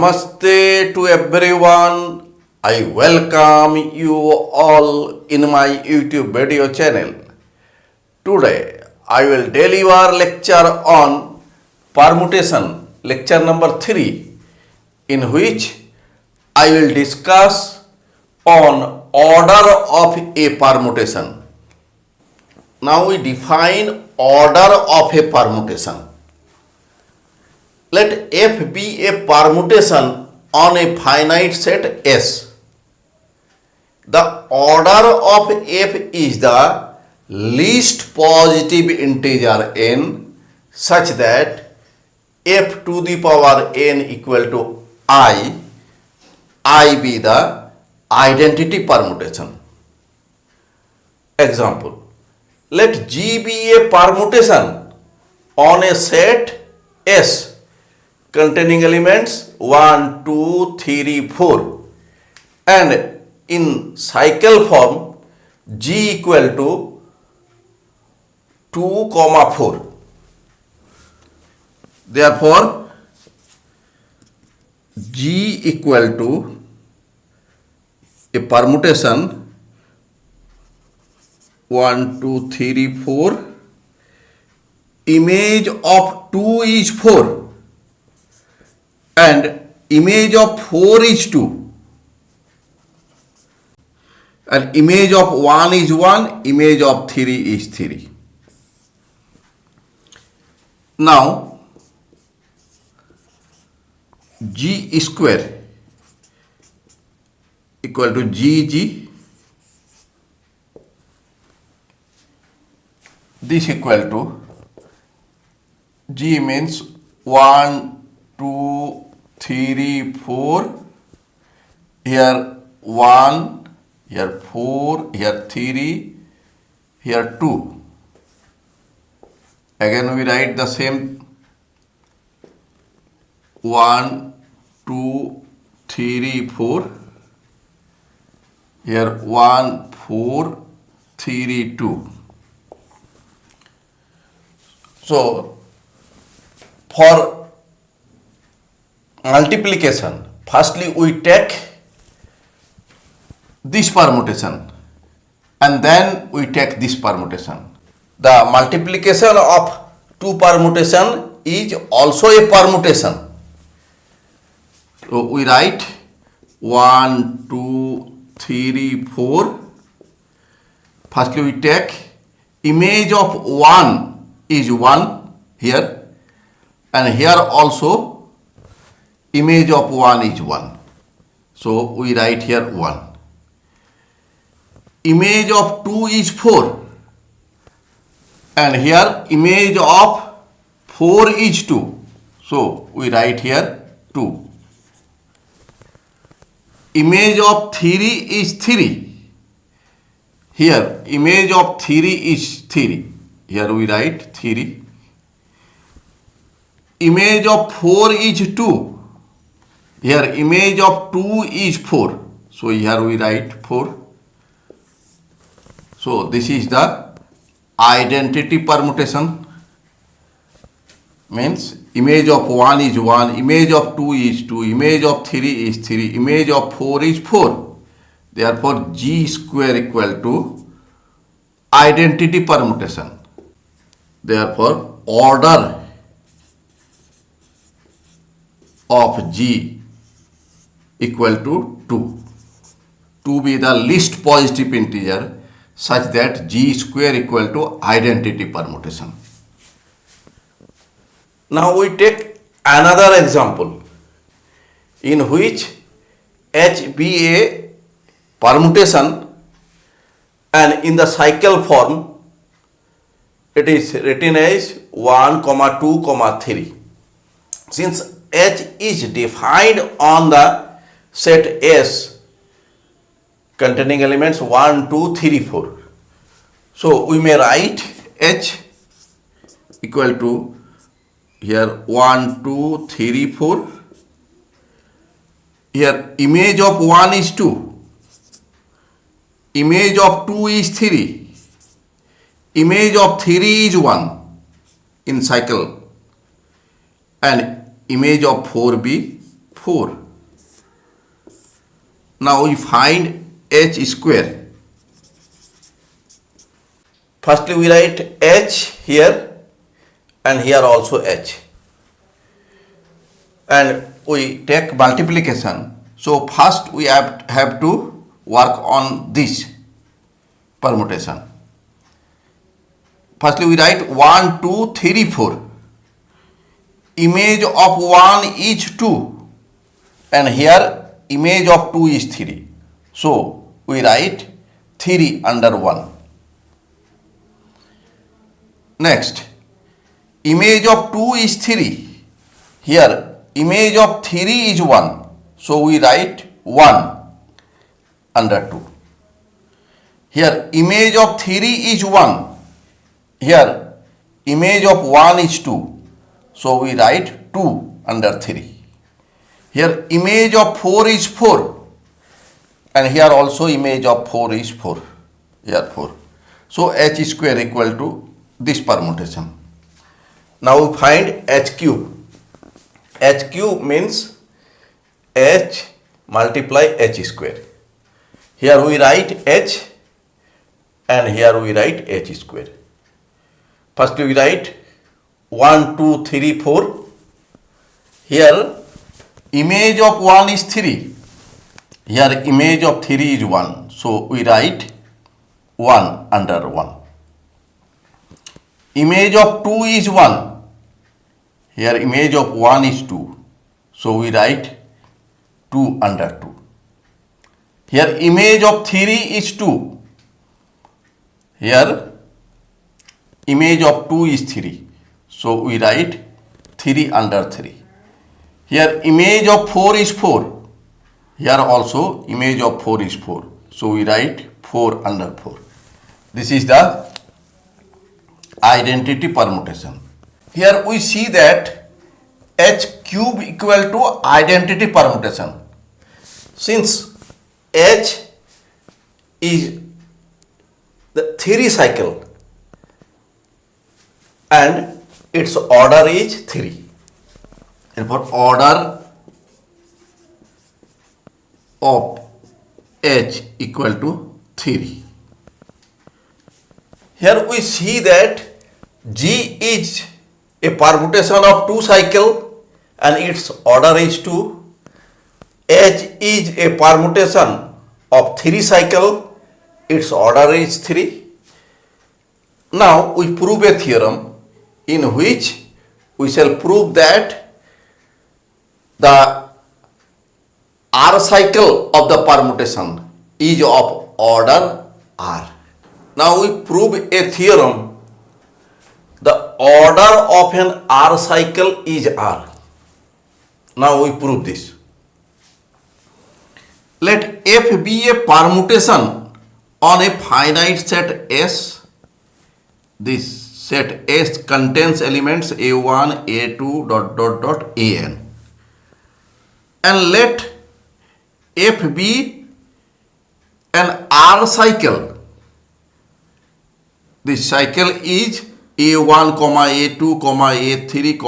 Namaste to everyone. I welcome you all in my YouTube video channel. Today I will deliver lecture on permutation, lecture number 3, in which I will discuss on order of a permutation. Now we define order of a permutation. Let F be a permutation on a finite set S. The order of F is the least positive integer n such that F to the power n equal to I be the identity permutation. Example, let G be a permutation on a set S containing elements 1, 2, 3, 4 and in cycle form G equal to 2, 4. Therefore, G equal to a permutation 1, 2, 3, 4. Image of 2 is 4 and image of 4 is 2 and image of 1 is 1, image of 3 is 3. Now G square equal to GG, this equal to G means 1, 2, 3, 4, here 1, here 4, here 3, here 2. Again we write the same 1, 2, 3, 4, here 1, 4, 3, 2. So for multiplication, firstly we take this permutation and then we take this permutation. The multiplication of two permutation is also a permutation. So we write 1, 2, 3, 4. Firstly we take image of 1 is 1 here and here also image of 1 is 1. So we write here 1. Image of 2 is 4 and here image of 4 is 2. So we write here 2. Image of 3 is 3. Here image of 3 is 3. Here we write 3. Image of 4 is 2. Here image of 2 is 4. So here we write 4. So this is the identity permutation. Means image of 1 is 1, image of 2 is 2, image of 3 is 3, image of 4 is 4. Therefore G square equal to identity permutation. Therefore order of G equal to 2. 2 be the least positive integer such that G square equal to identity permutation. Now we take another example in which H be a permutation and in the cycle form it is written as 1, 2, 3. Since H is defined on the set S containing elements 1, 2, 3, 4. So we may write H equal to here 1, 2, 3, 4. Here image of 1 is 2. Image of 2 is 3. Image of 3 is 1 in cycle and image of 4 be 4. Now we find h square. Firstly we write h here and here also h. And we take multiplication. So first we have to work on this permutation. Firstly we write 1, 2, 3, 4. Image of 1 is 2 and here image of 2 is 3. So we write 3 under 1. Next, image of 2 is 3. Here image of 3 is 1. So we write 1 under 2. Here image of 3 is 1. Here image of 1 is 2. So we write 2 under 3. Here image of 4 is 4. And here also image of 4 is 4. Here 4. So h square equal to this permutation. Now we find h cube. H cube means h multiply h square. Here we write h and here we write h square. First we write 1, 2, 3, 4. Here image of 1 is 3. Here image of 3 is 1. So we write 1 under 1. Image of 2 is 1. Here image of 1 is 2. So we write 2 under 2. Here image of 3 is 2. Here image of 2 is 3. So we write 3 under 3. Here image of 4 is 4. Here also image of 4 is 4. So we write 4 under 4. This is the identity permutation. Here we see that h cube equal to identity permutation. Since h is the 3 cycle and its order is 3. Therefore, order of h equal to 3. Here we see that G is a permutation of 2 cycle and its order is 2. H is a permutation of 3 cycle, its order is 3. Now we prove a theorem in which we shall prove that the R cycle of the permutation is of order R. Now we prove a theorem, the order of an R cycle is R. Now we prove this. Let F be a permutation on a finite set S. This set S contains elements A1, A2, An. And let F be an R cycle. This cycle is A1, A2, A3,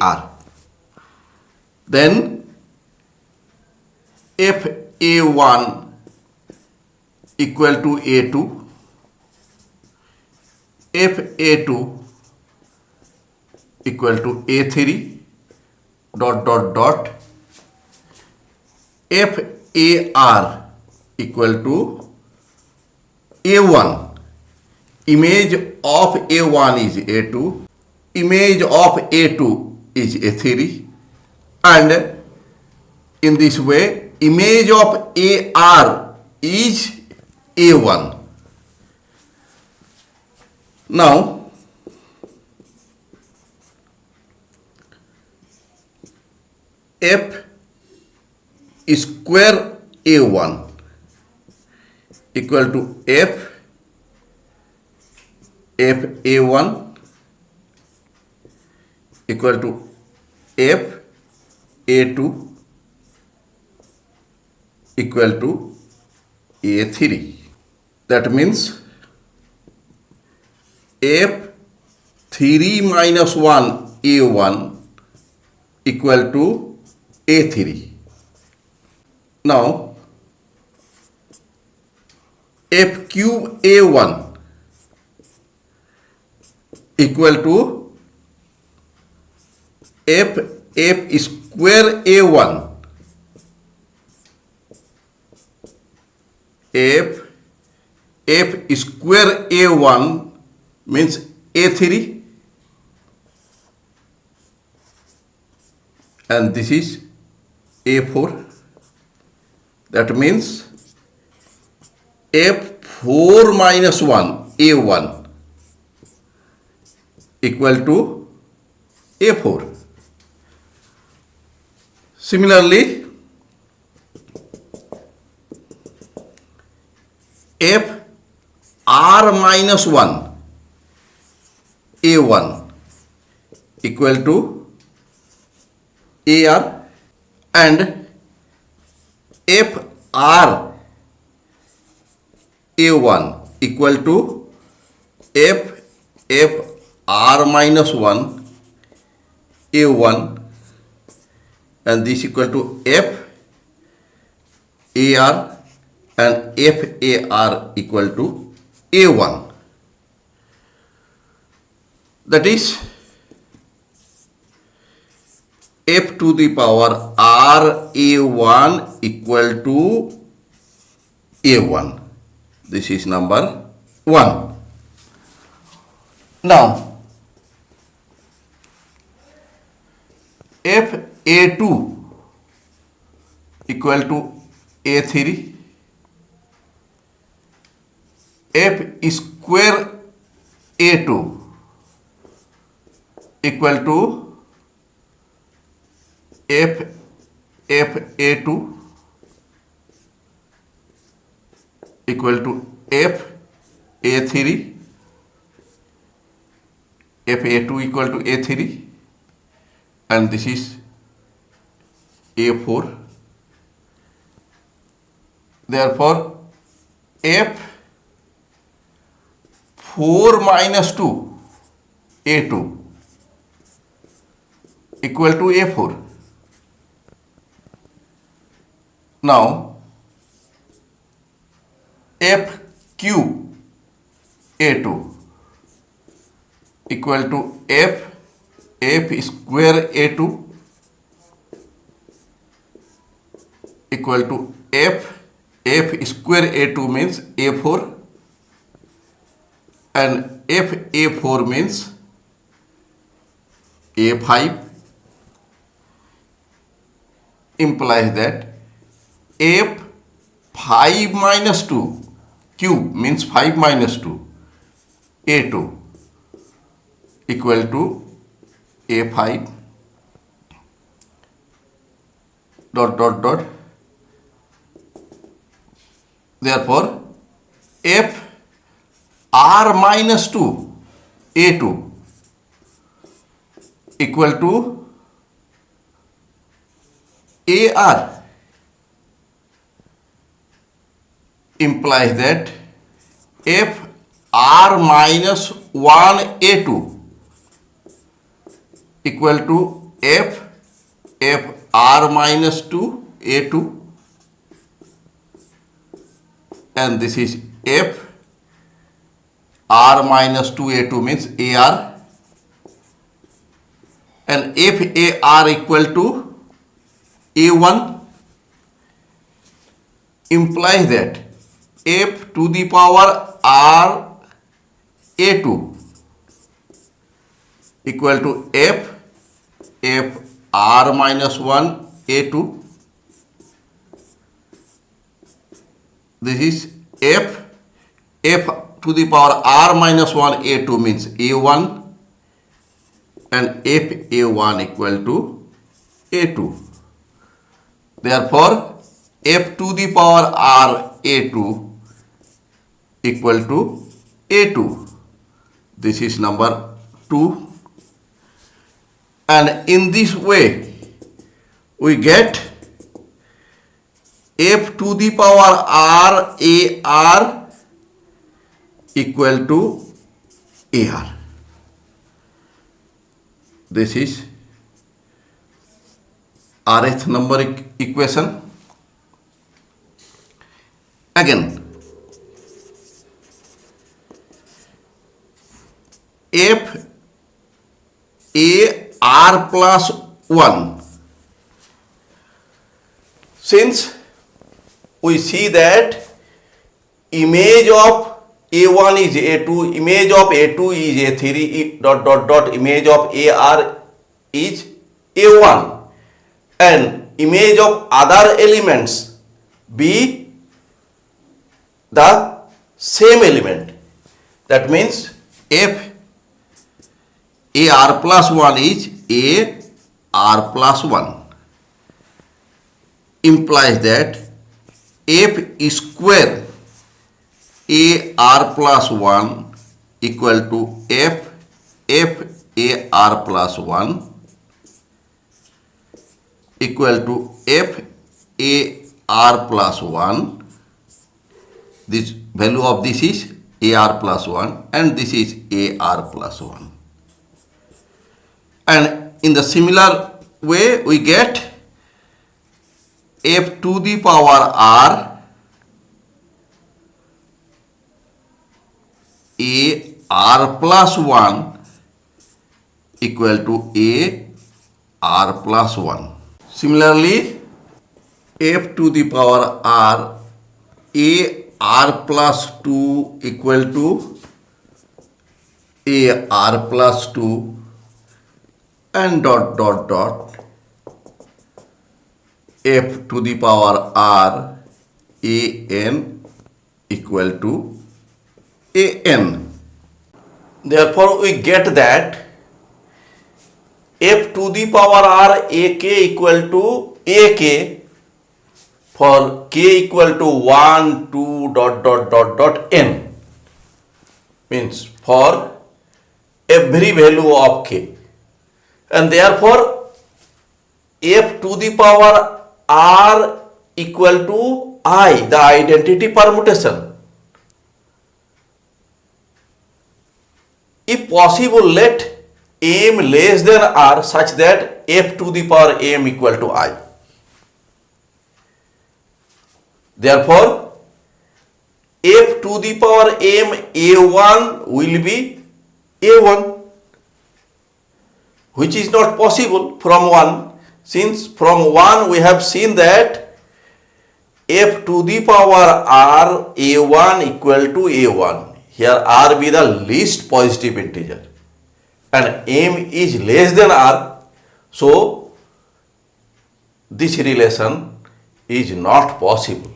AR. Then F A1 equal to A2, F A2 equal to A3, F AR equal to A1. Image of A1 is A2, image of A2 is A3, and in this way image of AR is A1. Now F square A1 equal to F A1 equal to F A2 equal to A3. That means F3 minus 1 A1 equal to A3. Now F cube A1 equal to F square A1. F square A1 means A3, and this is A4. That means F4 minus 1 A1 equal to A4. Similarly, F R minus 1 A1 equal to AR, and F R A1 equal to F R minus 1 A1, and this equal to F AR, and F AR equal to A1. That is F to the power R A1 equal to A1. This is number 1. Now F A2 equal to A3. F square A2 equal to F A2 equal to F A3. F A2 equal to A3, and this is A4. Therefore, F4 minus 2 A2 equal to A4. Now F cube A2 equal to F square A2 equal to F square A2 means A4, and F A4 means A5, implies that F5 minus 2 cube means 5 minus 2 A2 equal to A5 dot dot dot. Therefore, F R minus 2 A2 equal to AR, implies that F R minus 1 A2 equal to F R minus 2 A2, and this is F R minus 2 A2 means AR, and F AR equal to A1, implies that F to the power R A2 equal to F R minus 1 A2. This is F to the power R minus 1 A2 means A1, and F A1 equal to A2. Therefore, F to the power R A2 equal to A2. This is number 2. And in this way, we get F to the power R AR equal to AR. This is rth number equation. Again, f a r plus 1. Since we see that image of a1 is a2, image of a2 is a3, dot dot dot, image of ar is a1, and image of other elements be the same element. That means f ar plus 1 is ar plus 1, implies that f square ar plus 1 equal to f ar plus 1 equal to f ar plus 1. This value of this is ar plus 1 and this is ar plus 1. And in the similar way we get f to the power r ar plus 1 equal to ar plus 1. Similarly, f to the power r ar plus 2 equal to ar plus 2 and dot dot dot, f to the power r an equal to an. Therefore, we get that f to the power r ak equal to ak for k equal to 1, 2, dot dot dot dot n, means for every value of k, and therefore f to the power r equal to I, the identity permutation. If possible, let m less than r such that f to the power m equal to I. Therefore, f to the power m a1 will be a1, which is not possible from 1, since from 1 we have seen that f to the power r a1 equal to a1. Here r be the least positive integer and m is less than r, so this relation is not possible.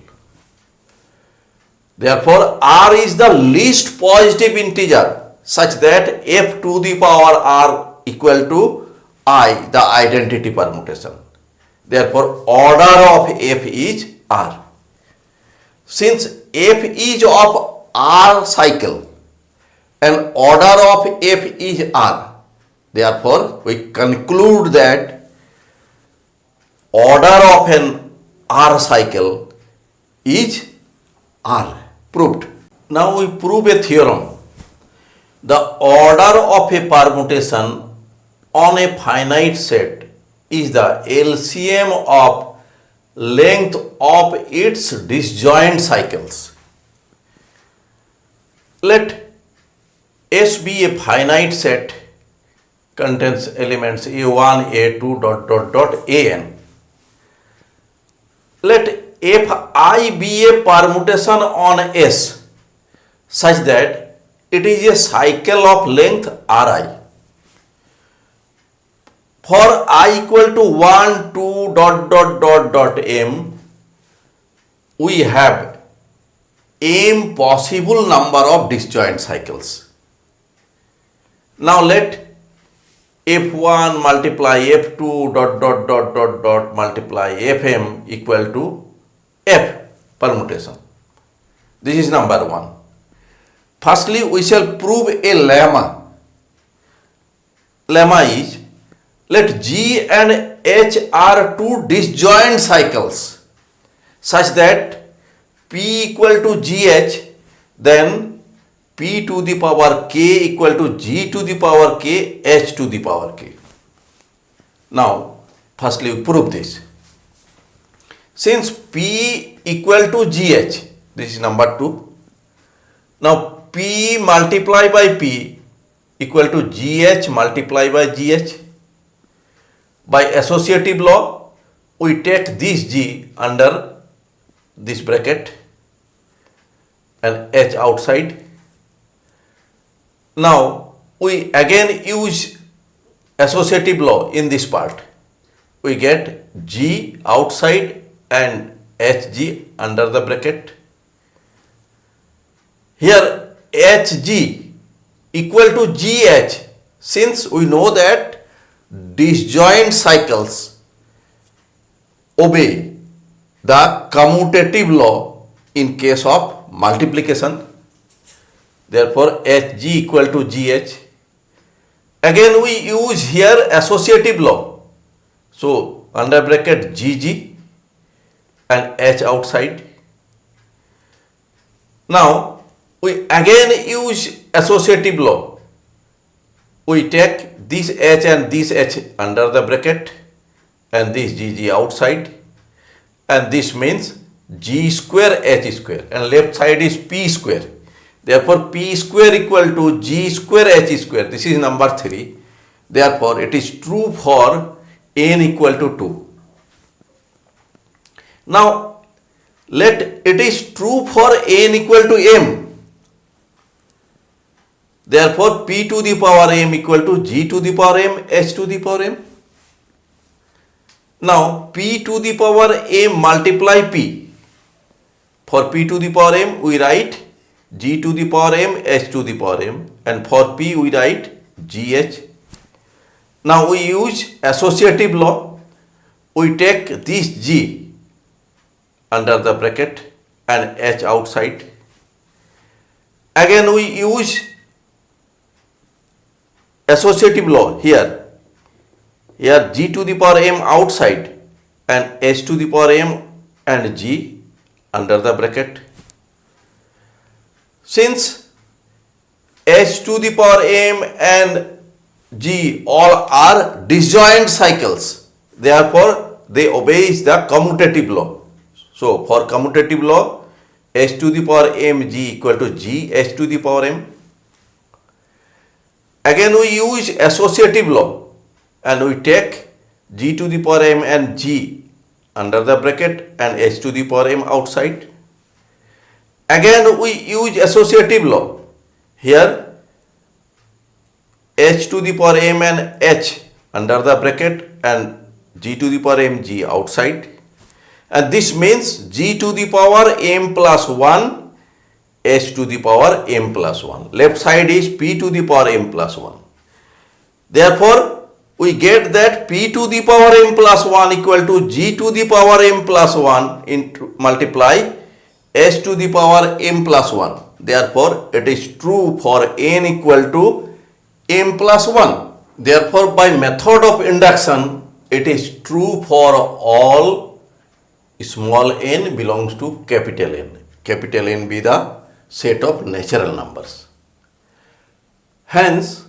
Therefore, r is the least positive integer such that f to the power r equal to I, the identity permutation. Therefore, order of f is r. Since f is of r cycle and order of f is r, therefore we conclude that order of an r cycle is r. Proved. Now we prove a theorem. The order of a permutation on a finite set is the LCM of length of its disjoint cycles. Let S be a finite set contains elements a1, a2, dot dot dot an. Let Fi be a permutation on S such that it is a cycle of length Ri. For I equal to 1, 2, dot dot dot dot m, we have m possible number of disjoint cycles. Now let f1 multiply f2 dot dot dot dot dot multiply fm equal to f permutation. This is number 1. Firstly, we shall prove a lemma. Lemma is, let G and H are two disjoint cycles such that P equal to GH, then P to the power K equal to G to the power K, H to the power K. Now, Firstly, we prove this. Since P equal to GH, this is number 2. Now P multiplied by P equal to GH multiplied by GH. By associative law, we take this G under this bracket and H outside. Now we again use associative law in this part. We get G outside and HG under the bracket. Here HG equal to GH, since we know that disjoint cycles obey the commutative law in case of multiplication. Therefore HG equal to GH. Again we use here associative law. So under bracket GG and H outside. Now we again use associative law. We take this H and this H under the bracket and this GG outside, and this means G square H square, and left side is P square. Therefore P square equal to G square H square. This is number 3. Therefore it is true for n equal to 2. Now let it is true for n equal to m. Therefore P to the power m equal to G to the power m H to the power m. Now P to the power m multiply P. For P to the power m we write G to the power m H to the power m, and for P we write GH. Now we use associative law. We take this G under the bracket and H outside. Again we use associative law here. Here G to the power m outside and H to the power m and G under the bracket. Since H to the power m and G all are disjoint cycles, therefore they obey the commutative law. So for commutative law, H to the power m G equal to G H to the power m. Again we use associative law and we take G to the power m and G under the bracket and H to the power m outside. Again we use associative law. Here H to the power m and H under the bracket and G to the power m G outside. And this means G to the power m plus 1 H to the power m plus 1. Left side is P to the power m plus 1. Therefore we get that P to the power m plus 1 equal to G to the power m plus 1 into multiply H to the power m plus 1. Therefore it is true for n equal to m plus 1. Therefore by method of induction it is true for all small n belongs to capital N. Capital N be the set of natural numbers. Hence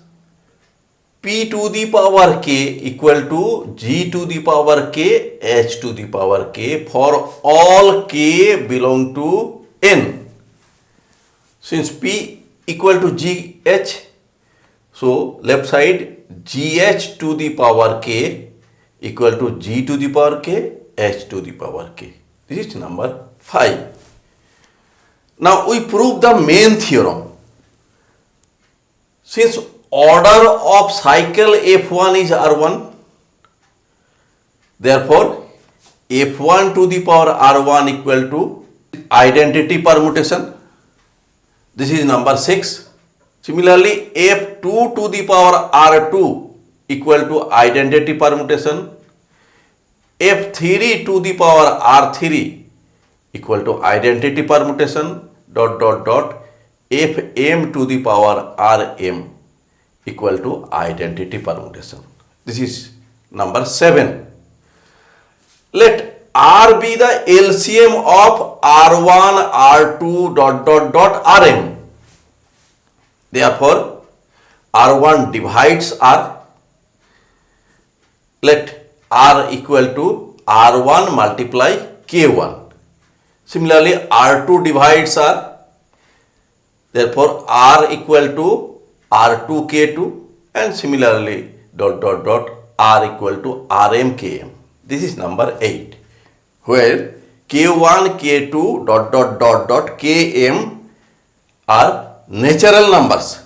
P to the power k equal to G to the power k H to the power k for all k belong to n. Since P equal to GH, so left side GH to the power k equal to G to the power k H to the power k. This is number 5. Now we prove the main theorem. Since order of cycle F1 is R1, therefore F1 to the power R1 equal to identity permutation. This is number 6. Similarly, F2 to the power R2 equal to identity permutation. F3 to the power R3 equal to identity permutation. Fm to the power Rm equal to identity permutation. This is number 7. Let R be the LCM of R1, R2 Rm. Therefore, R1 divides R. Let R equal to R1 multiply K1. Similarly, R2 divides R. Therefore, R equal to R2 K2, and similarly R equal to Rm Km. This is number 8, where K1, K2 Km are natural numbers.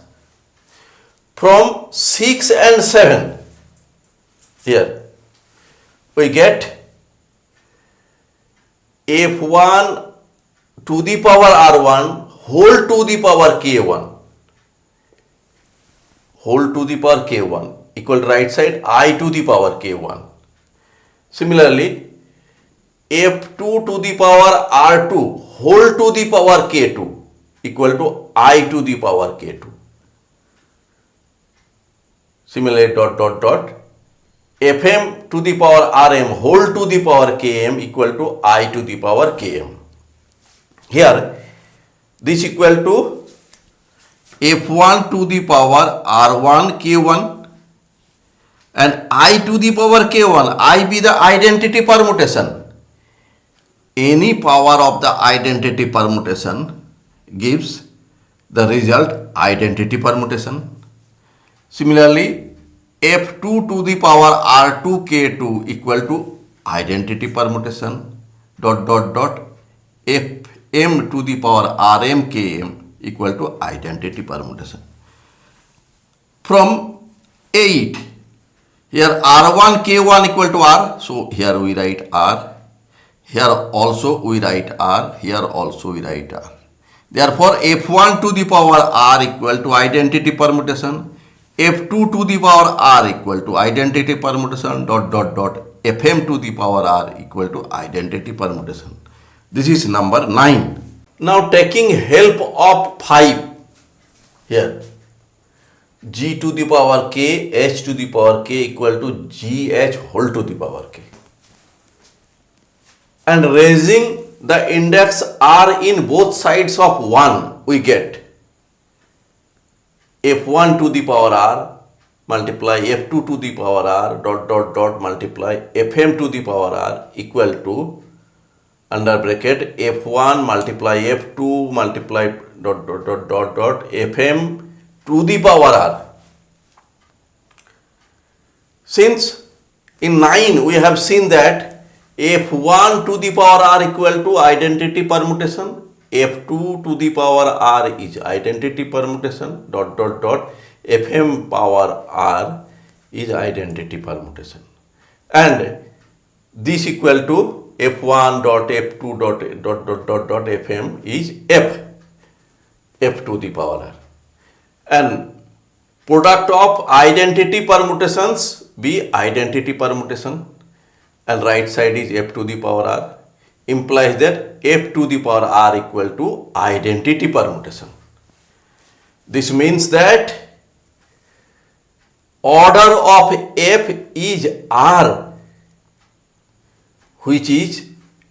From 6 and 7, here we get F1 to the power R1 whole to the power K1, whole to the power K1 equal to right side I to the power K1. Similarly, F2 to the power R2 whole to the power K2 equal to I to the power K2. Similarly, Fm to the power Rm whole to the power Km equal to I to the power Km. Here, this equal to F1 to the power R1 K1 and I to the power K1. I be the identity permutation. Any power of the identity permutation gives the result identity permutation. Similarly, F2 to the power R2 K2 equal to identity permutation. Fm to the power Rm Km equal to identity permutation. From 8, here R1 K1 equal to R. So here we write R. Here also we write R. Here also we write R. Therefore, F1 to the power R equal to identity permutation. F2 to the power R equal to identity permutation. Fm to the power R equal to identity permutation. This is number 9. Now taking help of 5 here. G to the power K, H to the power K equal to GH whole to the power K. And raising the index R in both sides of 1, we get F1 to the power R multiply F2 to the power R multiply Fm to the power R equal to under bracket F1 multiply F2 multiply Fm to the power R. Since in 9 we have seen that F1 to the power R equal to identity permutation, F2 to the power R is identity permutation, Fm power R is identity permutation, and this equal to F1 F2 Fm is F to the power R, and product of identity permutations be identity permutation, and right side is F to the power R, implies that F to the power R equal to identity permutation. This means that order of F is R, which is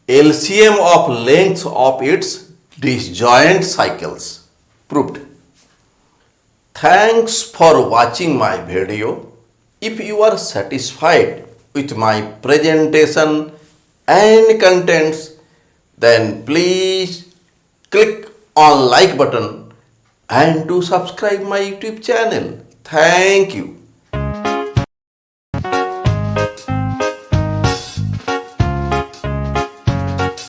LCM of lengths of its disjoint cycles. Proved. Thanks for watching my video. If you are satisfied with my presentation and contents, then please click on like button and to subscribe my YouTube channel. Thank you.